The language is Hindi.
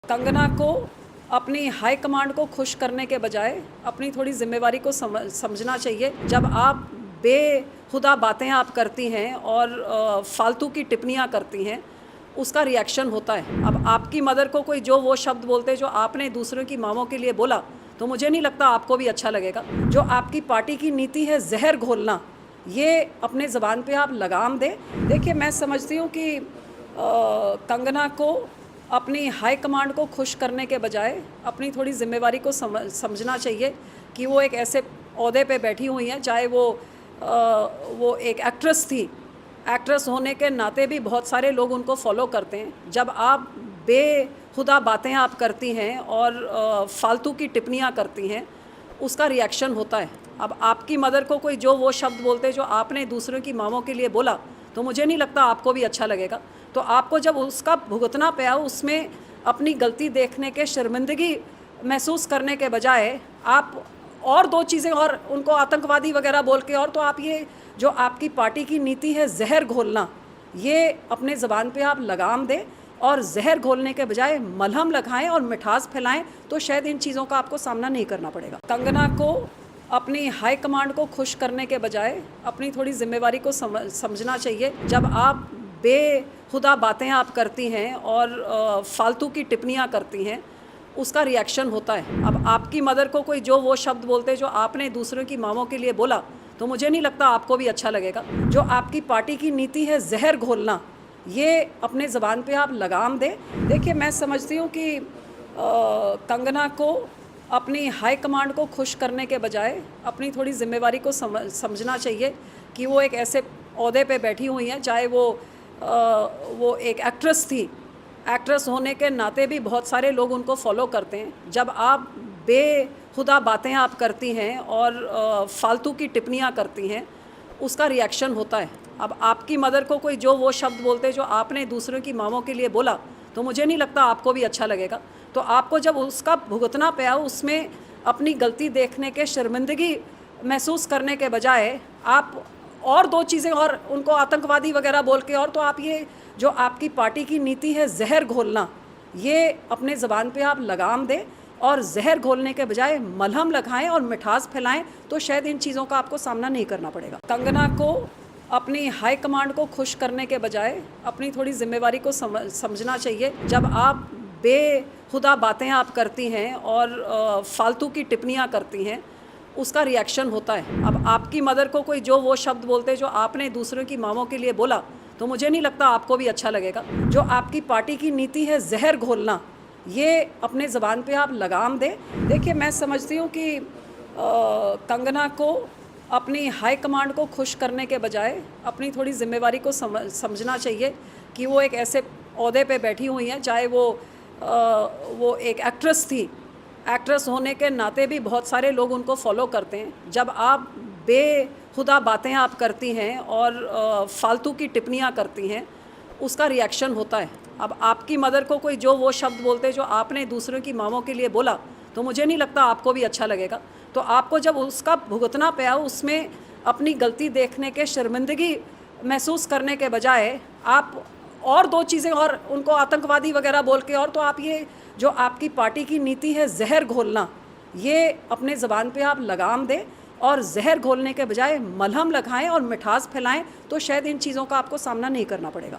कंगना को अपनी हाई कमांड को खुश करने के बजाय अपनी थोड़ी जिम्मेवारी को समझना चाहिए। जब आप बेहुदा बातें आप करती हैं और फालतू की टिप्पणियाँ करती हैं, उसका रिएक्शन होता है। अब आपकी मदर को कोई जो वो शब्द बोलते जो आपने दूसरों की माँओं के लिए बोला, तो मुझे नहीं लगता आपको भी अच्छा लगेगा। जो आपकी पार्टी की नीति है जहर घोलना, ये अपने ज़बान पे आप लगाम दें। देखिए, मैं समझती हूँ कि कंगना को अपनी हाई कमांड को खुश करने के बजाय अपनी थोड़ी जिम्मेवारी को समझना चाहिए कि वो एक ऐसे ओहदे पे बैठी हुई हैं, चाहे वो एक एक्ट्रेस थी। एक्ट्रेस होने के नाते भी बहुत सारे लोग उनको फॉलो करते हैं। जब आप बेहुदा बातें आप करती हैं और फालतू की टिप्पणियाँ करती हैं, उसका रिएक्शन होता है। अब आपकी मदर को कोई जो वो शब्द बोलते जो आपने दूसरों की माँओं के लिए बोला, तो मुझे नहीं लगता आपको भी अच्छा लगेगा। तो आपको जब उसका भुगतना पाया, उसमें अपनी गलती देखने के शर्मिंदगी महसूस करने के बजाय आप और दो चीज़ें और उनको आतंकवादी वगैरह बोल के, और तो आप ये जो आपकी पार्टी की नीति है जहर घोलना, ये अपने ज़बान पे आप लगाम दें और जहर घोलने के बजाय मलहम लगाएं और मिठास फैलाएं, तो शायद इन चीज़ों का आपको सामना नहीं करना पड़ेगा। कंगना को अपनी हाई कमांड को खुश करने के बजाय अपनी थोड़ी जिम्मेवारी को समझना चाहिए। जब आप बेहुदा बातें आप करती हैं और फालतू की टिप्पणियाँ करती हैं, उसका रिएक्शन होता है। अब आपकी मदर को कोई जो वो शब्द बोलते जो आपने दूसरों की माँओं के लिए बोला, तो मुझे नहीं लगता आपको भी अच्छा लगेगा। जो आपकी पार्टी की नीति है जहर घोलना, ये अपने ज़बान पे आप लगाम दें। देखिए, मैं समझती हूँ कि कंगना को अपनी हाई कमांड को खुश करने के बजाय अपनी थोड़ी जिम्मेवारी को समझना चाहिए कि वो एक ऐसे ओहदे पे बैठी हुई हैं, चाहे वो एक एक्ट्रेस थी। एक्ट्रेस होने के नाते भी बहुत सारे लोग उनको फॉलो करते हैं। जब आप बेहुदा बातें आप करती हैं और फालतू की टिप्पणियाँ करती हैं, उसका रिएक्शन होता है। अब आपकी मदर को कोई जो वो शब्द बोलते जो आपने दूसरों की माँओं के लिए बोला, तो मुझे नहीं लगता आपको भी अच्छा लगेगा। तो आपको जब उसका भुगतना पाया, उसमें अपनी गलती देखने के शर्मिंदगी महसूस करने के बजाय आप और दो चीज़ें और उनको आतंकवादी वगैरह बोल के, और तो आप ये जो आपकी पार्टी की नीति है जहर घोलना, ये अपने ज़बान पे आप लगाम दें और जहर घोलने के बजाय मलहम लगाएं और मिठास फैलाएं, तो शायद इन चीज़ों का आपको सामना नहीं करना पड़ेगा। कंगना को अपनी हाई कमांड को खुश करने के बजाय अपनी थोड़ी जिम्मेवारी को समझना चाहिए। जब आप बेहुदा बातें आप करती हैं और फालतू की टिप्पणियाँ करती हैं, उसका रिएक्शन होता है। अब आपकी मदर को कोई जो वो शब्द बोलते जो आपने दूसरों की माँओं के लिए बोला, तो मुझे नहीं लगता आपको भी अच्छा लगेगा। जो आपकी पार्टी की नीति है जहर घोलना, ये अपने ज़बान पे आप लगाम दें। देखिए, मैं समझती हूँ कि कंगना को अपनी हाई कमांड को खुश करने के बजाय अपनी थोड़ी जिम्मेवारी को समझना चाहिए कि वो एक ऐसे ओहदे पे बैठी हुई हैं, चाहे वो एक एक्ट्रेस थी। एक्ट्रेस होने के नाते भी बहुत सारे लोग उनको फॉलो करते हैं। जब आप बेहुदा बातें आप करती हैं और फालतू की टिप्पणियाँ करती हैं, उसका रिएक्शन होता है। अब आपकी मदर को कोई जो वो शब्द बोलते जो आपने दूसरों की माँओं के लिए बोला, तो मुझे नहीं लगता आपको भी अच्छा लगेगा। तो आपको जब उसका भुगतना पाया, उसमें अपनी गलती देखने के शर्मिंदगी महसूस करने के बजाय आप और दो चीज़ें और उनको आतंकवादी वगैरह बोल के, और तो आप ये जो आपकी पार्टी की नीति है जहर घोलना, ये अपने ज़बान पे आप लगाम दें और जहर घोलने के बजाय मलहम लगाएं और मिठास फैलाएं, तो शायद इन चीज़ों का आपको सामना नहीं करना पड़ेगा।